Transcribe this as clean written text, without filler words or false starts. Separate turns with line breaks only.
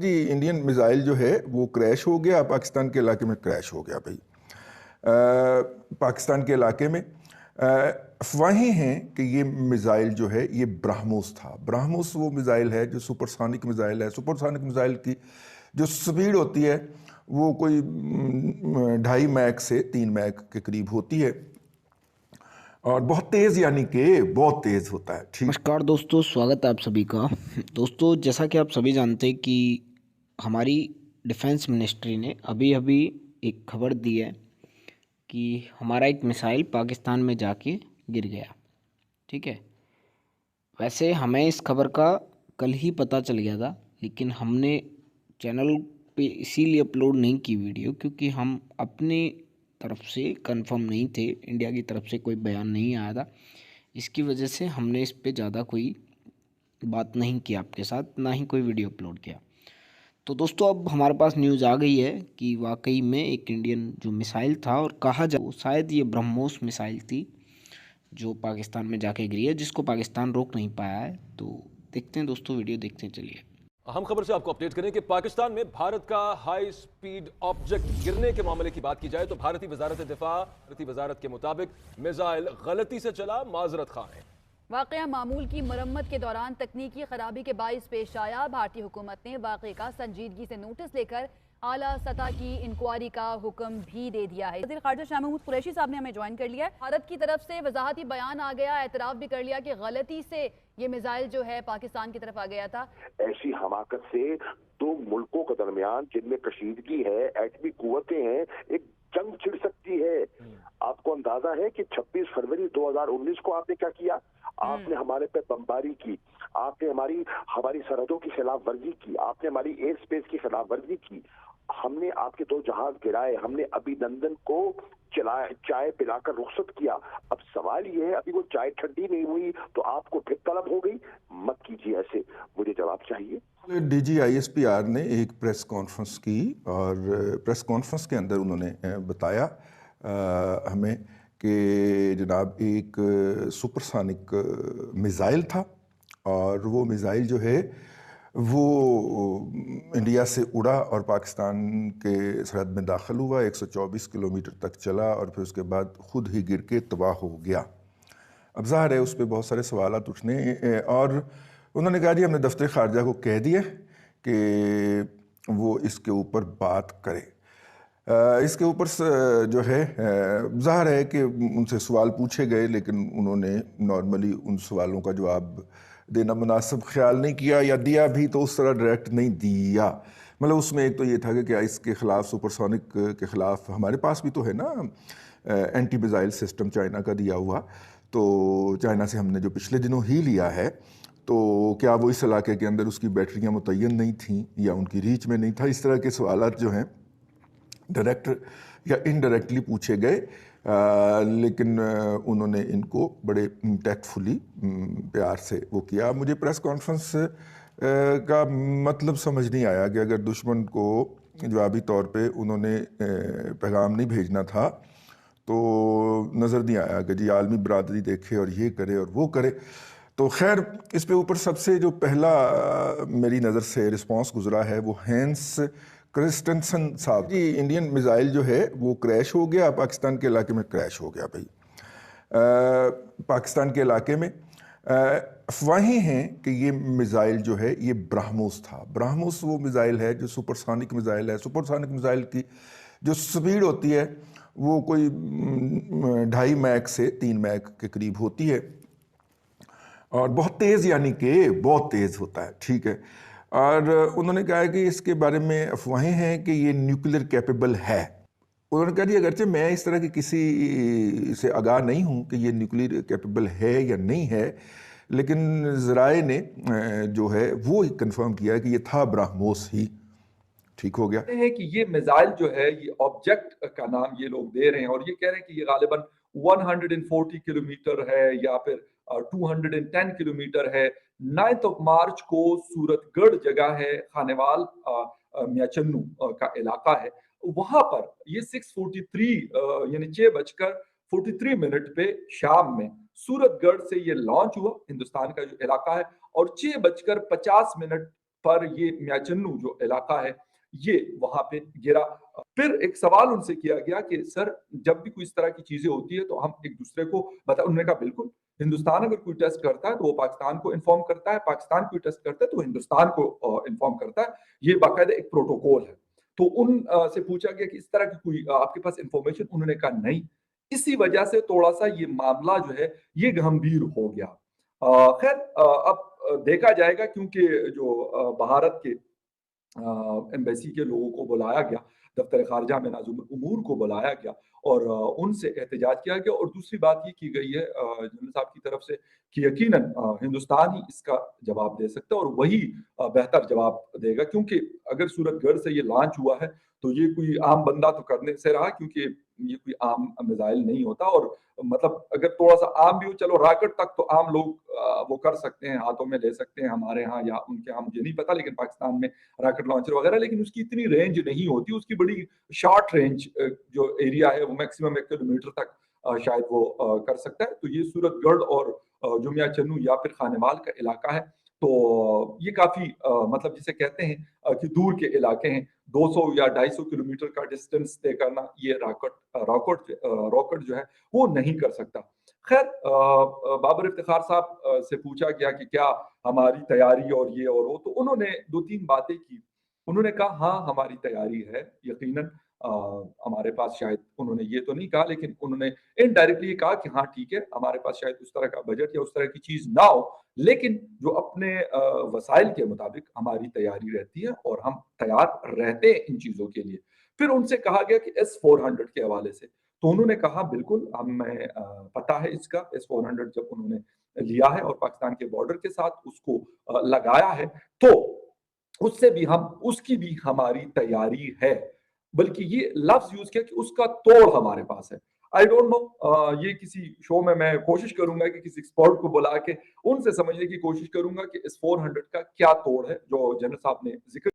जी, Indian missile जो है वो क्रैश हो गया, पाकिस्तान के इलाके में क्रैश हो गया भाई। पाकिस्तान के इलाके में अफवाहें हैं कि ये मिसाइल जो है ये ब्राह्मोस था। ब्राह्मोस वो मिसाइल है जो सुपरसोनिक मिसाइल है। सुपरसोनिक मिसाइल की जो स्पीड होती है वो कोई 2.5 मैक से 3 मैक के करीब होती है और बहुत तेज़, यानी कि बहुत तेज़ होता है। ठीक।
नमस्कार दोस्तों, स्वागत है आप सभी का। दोस्तों, जैसा कि आप सभी जानते हैं कि हमारी डिफेंस मिनिस्ट्री ने अभी अभी एक खबर दी है कि हमारा एक मिसाइल पाकिस्तान में जाके गिर गया। ठीक है। वैसे हमें इस खबर का कल ही पता चल गया था, लेकिन हमने चैनल पे इसीलिए अपलोड नहीं की वीडियो क्योंकि हम अपनी तरफ से कंफर्म नहीं थे, इंडिया की तरफ से कोई बयान नहीं आया था। इसकी वजह से हमने इस पे ज़्यादा कोई बात नहीं की आपके साथ, ना ही कोई वीडियो अपलोड किया। तो दोस्तों, अब हमारे पास न्यूज़ आ गई है कि वाकई में एक इंडियन जो मिसाइल था, और कहा जाए शायद ये ब्रह्मोस मिसाइल थी जो पाकिस्तान में जाके गिरी है, जिसको पाकिस्तान रोक नहीं पाया है। तो देखते हैं दोस्तों, वीडियो देखते हैं, चलिए।
अहम खबर से आपको अपडेट करें कि पाकिस्तान में भारत का हाई स्पीड ऑब्जेक्ट गिरने के मामले की बात की जाए तो भारतीय वजारत के मुताबिक मिसाइल गलती से चला, माजरत खां है।
वाकया मामूल की मरम्मत के दौरान तकनीकी खराबी के बाइस पेश आया। भारतीय हुकूमत ने वाकये का संजीदगी से नोटिस लेकर आला सतह की इंक्वायरी का हुक्म भी दे दिया है। वज़ीर ख़ारजा शाह महमूद कुरैशी साहब ने हमें ज्वाइन कर लिया है। भारत की तरफ से वजाहती बयान आ गया, एतराफ़ भी कर लिया कि गलती से ये मिसाइल जो है पाकिस्तान की तरफ आ गया था।
ऐसी हमाकत से दो मुल्कों के दरमियान जिनमें कशीदगी है, एटमी कुव्वतें हैं, एक जंग छिड़ सकती है। आपको अंदाजा है कि 26 फरवरी 2019 को आपने क्या किया? आपने हमारे पे बमबारी की, आपने हमारी सरहदों की खिलाफ वर्जी की, आपने हमारी एयर स्पेस की खिलाफ वर्जी की। हमने आपके 2 जहाज गिराए, हमने अभिनंदन को चाय पिलाकर रुखसत किया। अब सवाल ये है, अभी वो चाय ठंडी नहीं हुई तो आपको फिर तलब हो गई। मत कीजिए ऐसे, मुझे जवाब चाहिए।
DGISPR ने एक प्रेस कॉन्फ्रेंस की और प्रेस कॉन्फ्रेंस के अंदर उन्होंने बताया हमें कि जनाब एक सुपरसोनिक मिसाइल था और वो मिसाइल जो है वो इंडिया से उड़ा और पाकिस्तान के सरहद में दाखिल हुआ, 124 किलोमीटर तक चला और फिर उसके बाद खुद ही गिर के तबाह हो गया। अब ज़ाहिर है उस पर बहुत सारे सवाल उठने और उन्होंने कहा जी हमने दफ्तर ख़ारजा को कह दिया कि वो इसके ऊपर बात करे। इसके ऊपर जो है ज़ाहिर है कि उनसे सवाल पूछे गए, लेकिन उन्होंने नॉर्मली उन सवालों का जवाब देना मुनासिब ख्याल नहीं किया, या दिया भी तो उस तरह डायरेक्ट नहीं दिया। मतलब उसमें एक तो ये था कि क्या इसके ख़िलाफ़, सुपरसोनिक के ख़िलाफ़ हमारे पास भी तो है ना एंटी मिसाइल सिस्टम चाइना का दिया हुआ, तो चाइना से हमने जो पिछले दिनों ही लिया है, तो क्या वो इस इलाके के अंदर उसकी बैटरियाँ मुतय्यन नहीं थीं या उनकी रीच में नहीं था। इस तरह के सवालात जो हैं डायरेक्ट या इनडायरेक्टली पूछे गए, लेकिन उन्होंने इनको बड़े टैक्टफुली प्यार से वो किया। मुझे प्रेस कॉन्फ्रेंस का मतलब समझ नहीं आया कि अगर दुश्मन को जवाबी तौर पे उन्होंने पैगाम नहीं भेजना था तो नज़र नहीं आया कि जी आलमी बरादरी देखे और ये करे और वो करे। तो खैर, इस पे ऊपर सबसे जो पहला मेरी नज़र से रिस्पांस गुजरा है वो हैंस क्रिस्टनसन साहब। जी, इंडियन मिसाइल जो है वो क्रैश हो गया, पाकिस्तान के इलाके में क्रैश हो गया भाई। पाकिस्तान के इलाके में अफवाहें हैं कि ये मिसाइल जो है ये ब्राह्मोस था। ब्राह्मोस वो मिसाइल है जो सुपरसोनिक मिसाइल है। सुपरसोनिक मिसाइल की जो स्पीड होती है वो कोई 2.5 मैक से 3 मैक के करीब होती है और बहुत तेज़, यानी कि बहुत तेज़ होता है। ठीक है। और उन्होंने कहा कि इसके बारे में अफवाहें हैं कि ये न्यूक्लियर कैपेबल है। उन्होंने कहा जी अगरचे मैं इस तरह की किसी से आगाह नहीं हूँ कि ये न्यूक्लियर कैपेबल है या नहीं है, लेकिन ज़राए ने जो है वो कंफर्म किया है कि ये था ब्राह्मोस ही। ठीक हो गया
है कि ये मिसाइल जो है, ये ऑब्जेक्ट का नाम ये लोग दे रहे हैं और ये कह रहे हैं कि ये गालिबन 140 किलोमीटर है या फिर 210 किलोमीटर है। 9 मार्च को सूरतगढ़ जगह है, खानेवाल मियाचन्नू का इलाका है, वहां पर ये 6:43 यानी 6:43 पे शाम में सूरतगढ़ से ये लॉन्च हुआ, हिंदुस्तान का जो इलाका है, और 6:50 पर ये म्याचन्नू जो इलाका है ये वहां पे गिरा। फिर एक सवाल उनसे किया गया कि सर जब भी कोई इस तरह की चीजें होती है तो हम एक दूसरे को बता, उन्होंने कहा बिल्कुल, हिंदुस्तान अगर कोई टेस्ट करता है तो वो पाकिस्तान को इन्फॉर्म करता है, पाकिस्तान कोई टेस्ट करता है तो हिंदुस्तान को इन्फॉर्म करता है, ये बाकायदा एक प्रोटोकॉल है। तो उन से पूछा गया कि इस तरह की कोई आपके पास इंफॉर्मेशन, उन्होंने कहा नहीं। इसी वजह से थोड़ा सा ये मामला जो है ये गंभीर हो गया। खैर अब देखा जाएगा, क्योंकि जो भारत के एम्बेसी के लोगों को बुलाया गया, दफ्तर खारजा में नाज़िम उमूर को बुलाया गया और उनसे एहतजाज किया गया। और दूसरी बात ये की गई है जनरल साहब की तरफ से कि यकीनन हिंदुस्तान ही इसका जवाब दे सकता है और वही बेहतर जवाब देगा, क्योंकि अगर सूरतगढ़ से ये लॉन्च हुआ है तो ये कोई आम बंदा तो करने से रहा, क्योंकि ये कोई आम मिसाइल नहीं होता। और मतलब अगर थोड़ा सा आम भी हो, चलो रॉकेट तक तो आम लोग वो कर सकते हैं, हाथों में ले सकते हैं, हमारे यहाँ या उनके यहाँ मुझे नहीं पता, लेकिन पाकिस्तान में रॉकेट लॉन्चर वगैरह, लेकिन उसकी इतनी रेंज नहीं होती, उसकी बड़ी शॉर्ट रेंज जो एरिया है वो मैक्सिमम 1 किलोमीटर तक शायद वो कर सकता है। तो ये सूरतगढ़ और जुमिया चन्नू या फिर खानेवाल का इलाका है, तो ये काफी मतलब जिसे कहते हैं कि दूर के इलाके हैं। 200 या 250 किलोमीटर का डिस्टेंस तय करना ये रॉकेट जो है वो नहीं कर सकता। खैर बाबर इफ्तिखार साहब से पूछा गया कि क्या हमारी तैयारी और ये और वो, तो उन्होंने 2-3 बातें की। उन्होंने कहा हाँ हमारी तैयारी है यकीनन, हमारे पास, शायद उन्होंने ये तो नहीं कहा लेकिन उन्होंने इनडायरेक्टली कहा कि हाँ ठीक है, हमारे पास शायद उस तरह का बजट या उस तरह की चीज ना हो, लेकिन जो अपने वसाइल के मुताबिक हमारी तैयारी रहती है और हम तैयार रहते हैं इन चीजों के लिए। फिर उनसे कहा गया कि S-400 के हवाले से, तो उन्होंने कहा बिल्कुल हमें पता है इसका। S-400 जब उन्होंने लिया है और पाकिस्तान के बॉर्डर के साथ उसको लगाया है, तो उसकी भी हमारी तैयारी है। बल्कि ये लफ्ज यूज किया कि उसका तोड़ हमारे पास है। आई डोंट नो, ये किसी शो में मैं कोशिश करूंगा कि किसी एक्सपर्ट को बुला के उनसे समझने की कोशिश करूंगा कि S-400 का क्या तोड़ है, जो जनरल साहब ने जिक्र